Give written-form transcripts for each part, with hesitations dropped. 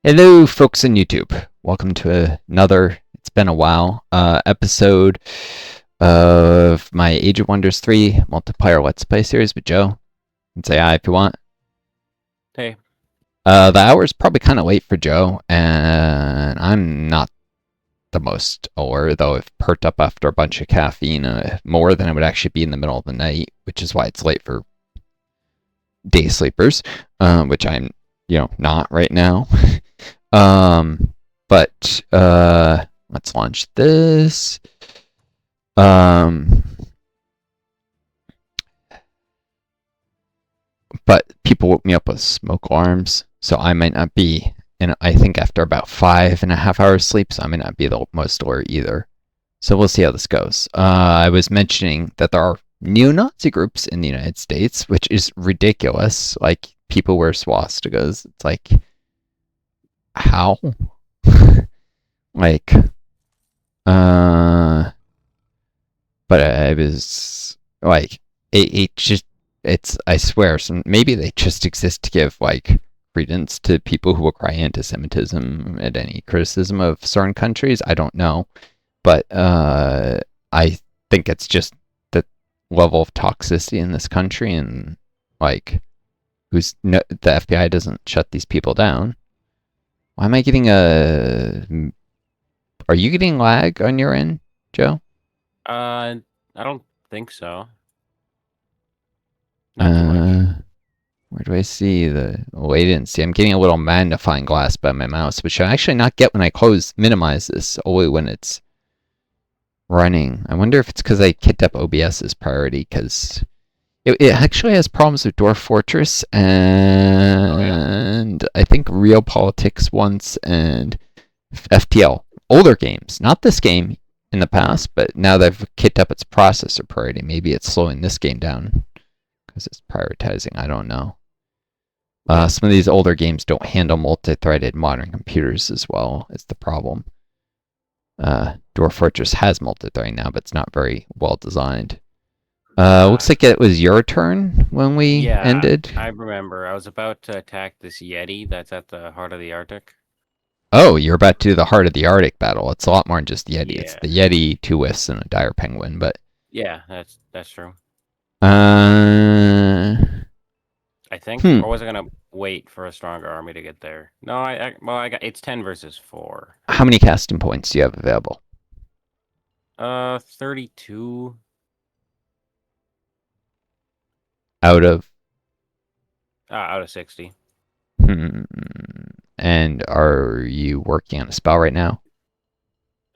Hello, folks on YouTube. Welcome to another, it's been a while, episode of my Age of Wonders 3 multiplayer Let's Play series with Joe. You can say hi if you want. Hey. The hour's probably kind of late for Joe, and I'm not the most aware, though I've perked up after a bunch of caffeine more than I would actually be in the middle of the night, which is why it's late for day sleepers, which I'm, not right now. But let's launch this. But people woke me up with smoke alarms, so I might not be. And I think after about 5.5 hours sleep, so I might not be the most alert either. So we'll see how this goes. I was mentioning that there are neo-Nazi groups in the United States, which is ridiculous. Like, people wear swastikas. It's like, how? Like, but I was like, it just, I swear, maybe they just exist to give like credence to people who will cry anti-Semitism at any criticism of certain countries. I don't know, but I think it's just the level of toxicity in this country, and like, the FBI doesn't shut these people down. Why am I getting a? Are you getting lag on your end, Joe? I don't think so. Not too much. Where do I see the latency? I'm getting a little magnifying glass by my mouse, which I actually not get when I minimize this, only when it's running. I wonder if it's because I kicked up OBS as priority, because it actually has problems with Dwarf Fortress and I think Real Politics once and FTL. Older games, not this game in the past, but now they've kicked up its processor priority. Maybe it's slowing this game down because it's prioritizing. I don't know. Some of these older games don't handle multi-threaded modern computers as well. It's the problem. Dwarf Fortress has multi-threading now, but it's not very well designed. Looks like it was your turn when we ended. I remember. I was about to attack this Yeti that's at the heart of the Arctic. Oh, you're about to do the Heart of the Arctic battle. It's a lot more than just Yeti. Yeah. It's the Yeti, 2 Wisps, and a dire penguin, but... Yeah, that's true. I think? Or was I gonna wait for a stronger army to get there? No, I got it's 10 versus 4. How many casting points do you have available? 32. Out of? Out of 60. And are you working on a spell right now?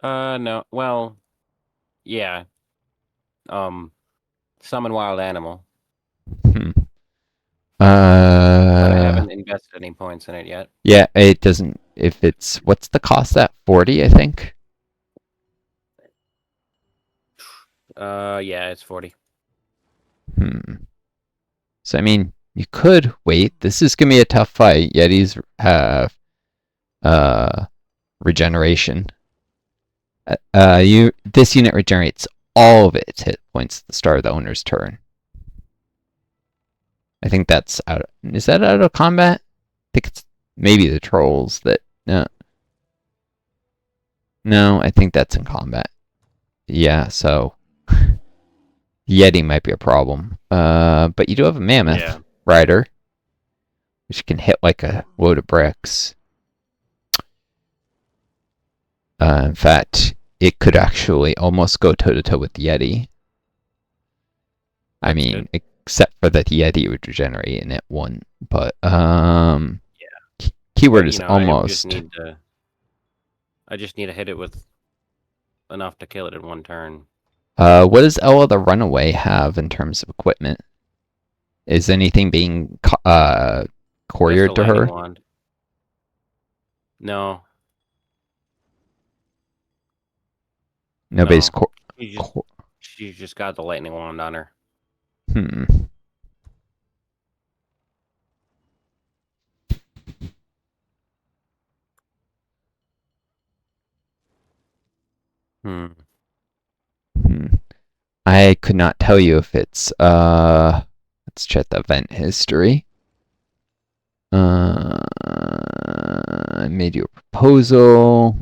No. Well, yeah. Summon wild animal. I haven't invested any points in it yet. Yeah, it doesn't. If it's, what's the cost at? 40, I think. Yeah, it's 40. So I mean, you could wait. This is gonna be a tough fight. Yetis have regeneration. This unit regenerates all of its hit points at the start of the owner's turn. I think that's out. Is that out of combat? I think it's maybe the trolls that. No, I think that's in combat. Yeah, so Yeti might be a problem. But you do have a mammoth rider, which can hit like a load of bricks. In fact, it could actually almost go toe-to-toe with the Yeti. I mean, except for that the Yeti would regenerate and it wouldn't. But, keyword is almost. I just need to hit it with enough to kill it in one turn. What does Ella the Runaway have in terms of equipment? Is anything being couriered to her? Wand. No. Nobody's she just got the lightning wand on her. I could not tell you if it's let's check the event history. I made you a proposal.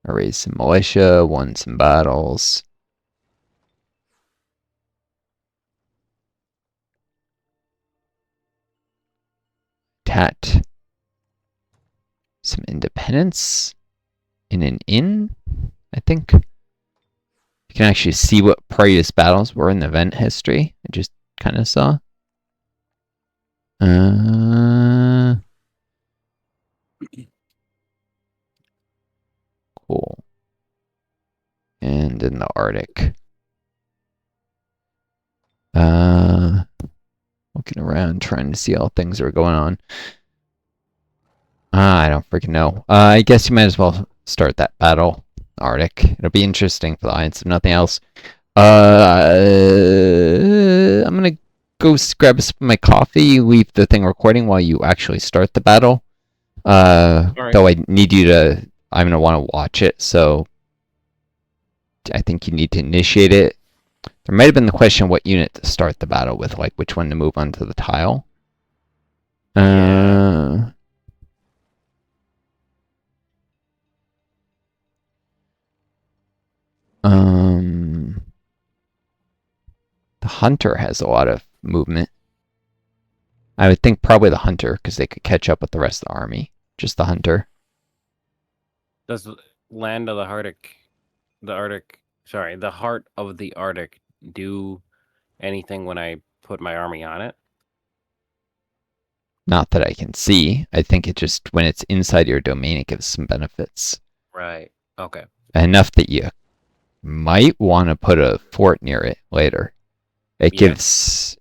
I raised some militia, won some battles. Tat some independence in an inn, I think. You can actually see what previous battles were in the event history. I just kind of saw. Cool. And in the Arctic. Looking around, trying to see how things are going on. I don't freaking know. I guess you might as well start that battle, Arctic. It'll be interesting for the Alliance, if nothing else. I'm gonna go grab a sip of my coffee, leave the thing recording while you actually start the battle. Right. Though I need you to, I'm gonna want to watch it, so I think you need to initiate it. There might have been the question what unit to start the battle with, like which one to move onto the tile. Yeah. The hunter has a lot of movement. I would think probably the hunter, because they could catch up with the rest of the army. Just the hunter. Does the land of the Arctic, the heart of the Arctic, do anything when I put my army on it? Not that I can see. I think it just, when it's inside your domain, it gives some benefits. Right. Okay. Enough that you might want to put a fort near it later. It gives...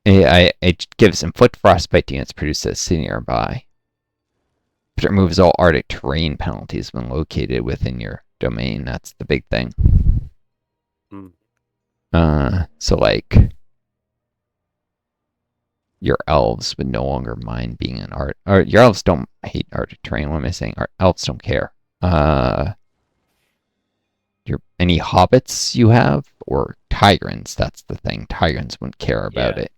It gives some foot frostbite units produced at a city nearby. But it removes all Arctic terrain penalties when located within your domain. That's the big thing. So like... your elves would no longer mind being in art. Or your elves don't hate Arctic terrain. What am I saying? Elves don't care. Any hobbits you have or Tyrants? That's the thing. Tyrants wouldn't care about it,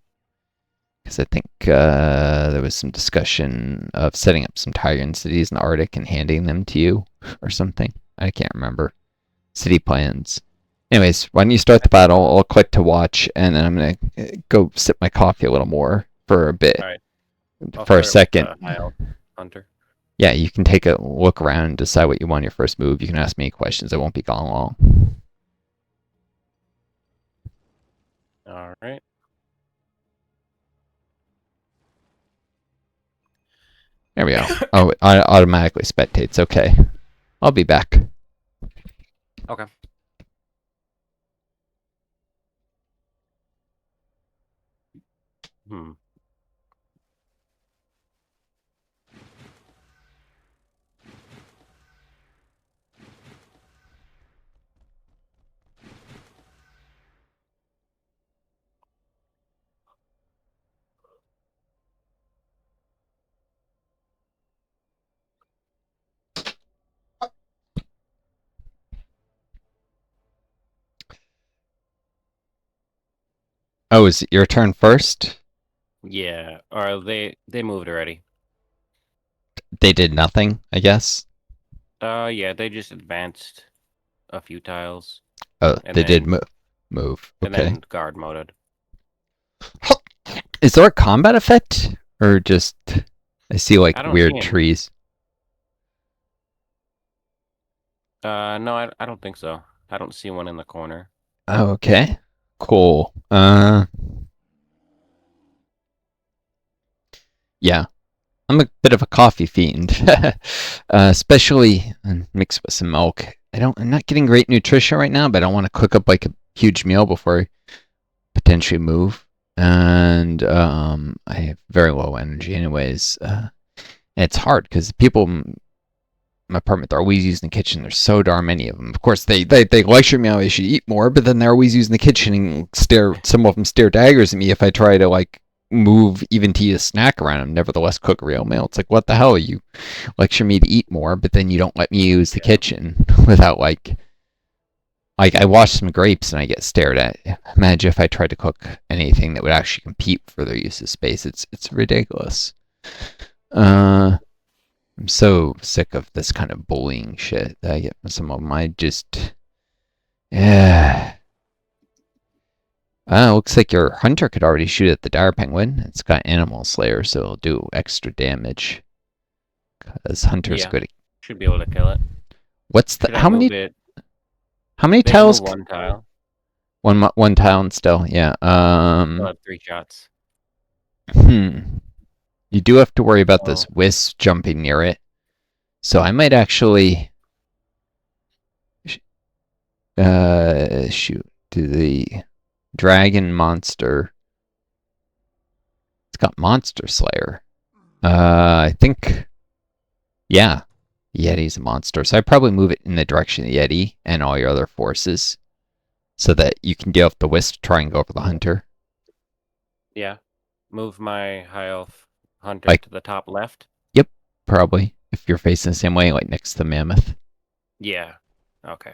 because I think there was some discussion of setting up some Tyrant cities in the Arctic and handing them to you or something. I can't remember. City plans. Anyways, why don't you start the battle? I'll click to watch, and then I'm gonna go sip my coffee a little more for a bit. All right. For a second. Hunter. Yeah, you can take a look around and decide what you want your first move. You can ask me questions. I won't be gone long. All right. There we go. Oh, it automatically spectates. Okay. I'll be back. Okay. Oh, is it your turn first? Yeah. Or they moved already. They did nothing, I guess. Yeah, they just advanced a few tiles. Oh, they did move. Okay. And then guard moded. Is there a combat effect? Or just... I see like weird trees. No, I don't think so. I don't see one in the corner. Oh, okay. Cool. Yeah. I'm a bit of a coffee fiend. Especially mixed with some milk. I'm not getting great nutrition right now, but I don't want to cook up like a huge meal before I potentially move. And I have very low energy anyways. And it's hard because people in my apartment, they're always using the kitchen. There's so darn many of them. Of course, they lecture me how I should eat more, but then they're always using the kitchen and some of them stare daggers at me if I try to like move even to eat a snack around them, nevertheless cook a real meal. It's like, what the hell? You lecture me to eat more, but then you don't let me use the kitchen without like I wash some grapes and I get stared at. Imagine if I tried to cook anything that would actually compete for their use of space. It's ridiculous. I'm so sick of this kind of bullying shit that I get from some of them. I just, yeah. Looks like your hunter could already shoot at the dire penguin. It's got animal slayer, so it'll do extra damage. Because hunter's Yeah. good. Should be able to kill it. What's the Should I move it? how many They can move tiles? one tile. One tile and still, yeah. Still have 3 shots. You do have to worry about Oh. this wisp jumping near it. So I might actually shoot to the dragon monster. It's got monster slayer. I think, yeah, Yeti's a monster. So I'd probably move it in the direction of the Yeti and all your other forces so that you can deal with the wisp, try and go over the hunter. Yeah. Move my high elf hunter to the top left. Yep, probably. If you're facing the same way, like next to the mammoth. Yeah. Okay.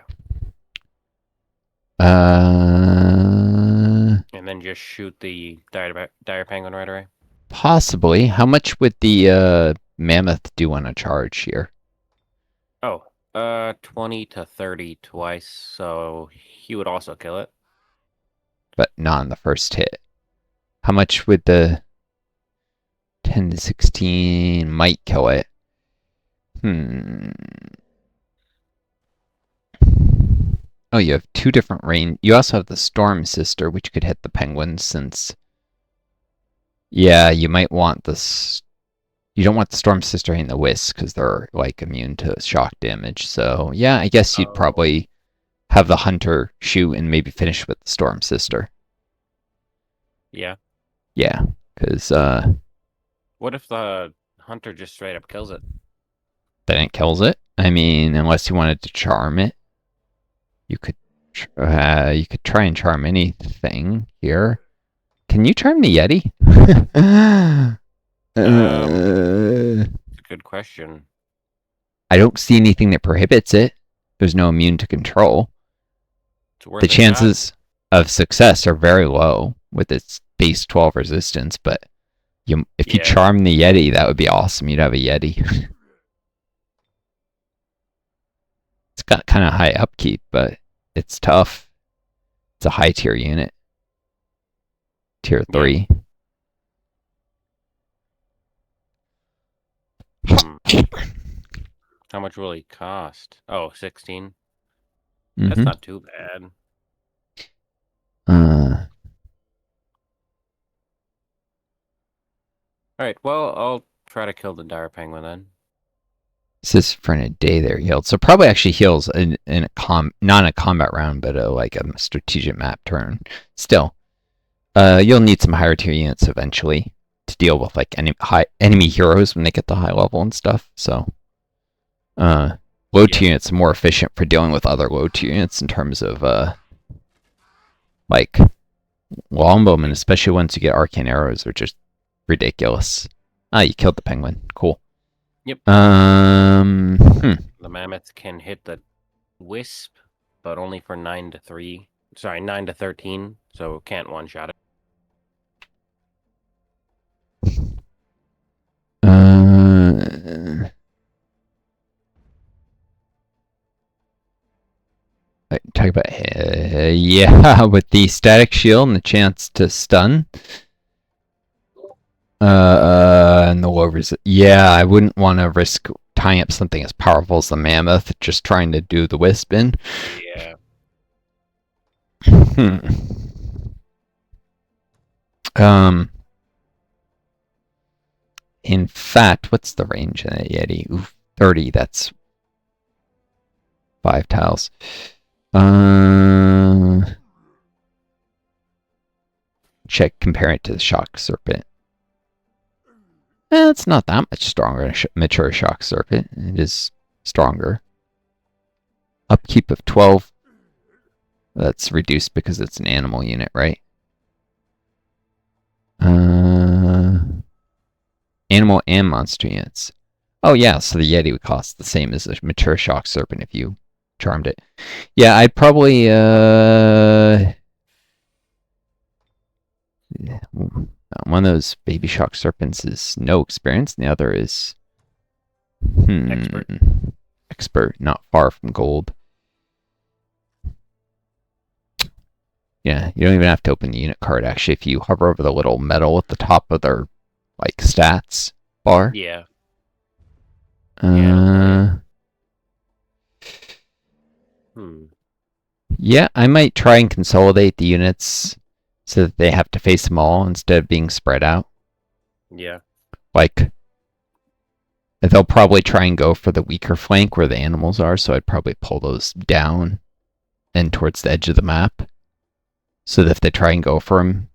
And then just shoot the dire penguin right away. Possibly. How much would the mammoth do on a charge here? Oh, 20 to 30 twice, so he would also kill it. But not on the first hit. How much would the 10 to 16 might kill it? Oh, you have 2 different range. You also have the Storm Sister, which could hit the penguins since... Yeah, you might want this... You don't want the Storm Sister hitting the Wisp because they're, like, immune to shock damage. So, yeah, I guess you'd probably have the Hunter shoot and maybe finish with the Storm Sister. Yeah. Yeah, because, What if the Hunter just straight up kills it? Then it kills it. I mean, unless you wanted to charm it. You could try and charm anything here. Can you charm the Yeti? It's a good question. I don't see anything that prohibits it. There's no immune to control. The chances of success are very low with its base 12 resistance, but if you charm the Yeti, that would be awesome. You'd have a Yeti. It's got kind of high upkeep, but it's tough. It's a high tier unit. Tier 3. How much will he cost? Oh, 16. That's not too bad. Alright, well, I'll try to kill the dire penguin then. This is for a day there healed. So probably actually heals in a not a combat round, but like a strategic map turn. Still, you'll need some higher tier units eventually to deal with like enemy heroes when they get to high level and stuff. So, low tier units are more efficient for dealing with other low tier units in terms of like longbowmen, especially once you get arcane arrows, are just ridiculous. You killed the penguin. Cool. Yep. The mammoth can hit the wisp, but only for 9 to 3. Sorry, 9 to 13, so can't one-shot it. Talk about yeah, with the static shield and the chance to stun. And the lowers. Yeah, I wouldn't want to risk tying up something as powerful as the mammoth just trying to do the wisp in. Yeah. In fact, what's the range in that Yeti? Ooh, 30. That's 5 tiles. Compare it to the shock serpent. It's not that much stronger than a mature shock serpent. It is stronger. Upkeep of 12. That's reduced because it's an animal unit, right? Animal and monster units. Oh yeah, so the Yeti would cost the same as a mature shock serpent if you charmed it. Yeah, I'd probably one of those baby shock serpents is no experience, and the other is Expert. Expert, not far from gold. Yeah, you don't even have to open the unit card. Actually, if you hover over the little medal at the top of their like stats bar. Yeah. Uh, yeah, I might try and consolidate the units so that they have to face them all instead of being spread out. Yeah. Like, they'll probably try and go for the weaker flank where the animals are, so I'd probably pull those down and towards the edge of the map. So that if they try and go for them,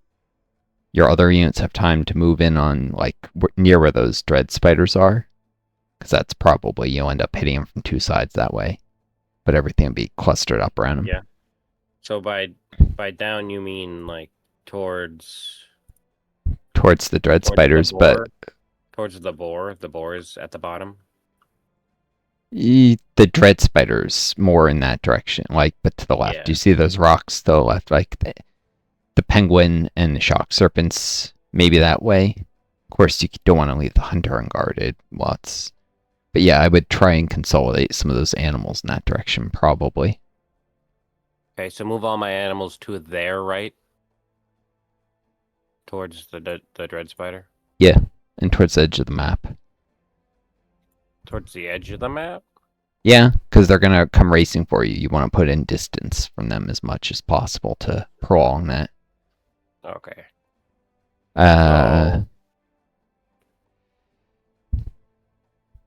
your other units have time to move in on, like, near where those dread spiders are. Because that's probably, you'll end up hitting them from two sides that way. But everything will be clustered up around them. Yeah. So by down, you mean, like, towards the dread spiders, but towards the boar. The boar is at the bottom. The dread spiders more in that direction, like, but to the left. Yeah. Do you see those rocks to the left? Like the penguin and the shock serpents, maybe that way. Of course, you don't want to leave the hunter unguarded. Lots. But yeah, I would try and consolidate some of those animals in that direction, probably. Okay, so move all my animals to their right. Towards the dread spider? Yeah, and towards the edge of the map. Towards the edge of the map? Yeah, because they're going to come racing for you. You want to put in distance from them as much as possible to prolong that. Okay.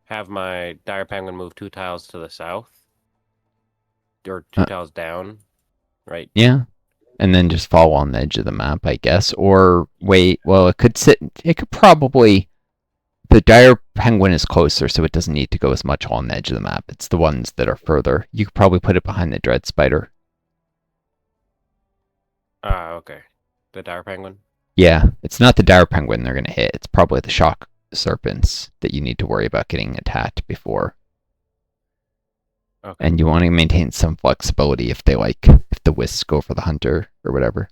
Have my dire penguin move 2 tiles to the south. Or 2 tiles down. Right? Yeah. And then just fall on the edge of the map, I guess. Or wait, well, it could probably... The dire penguin is closer, so it doesn't need to go as much on the edge of the map. It's the ones that are further. You could probably put it behind the dread spider. Okay. The dire penguin? Yeah, it's not the dire penguin they're going to hit. It's probably the shock serpents that you need to worry about getting attacked before. Okay. And you want to maintain some flexibility if the wisps go for the hunter or whatever.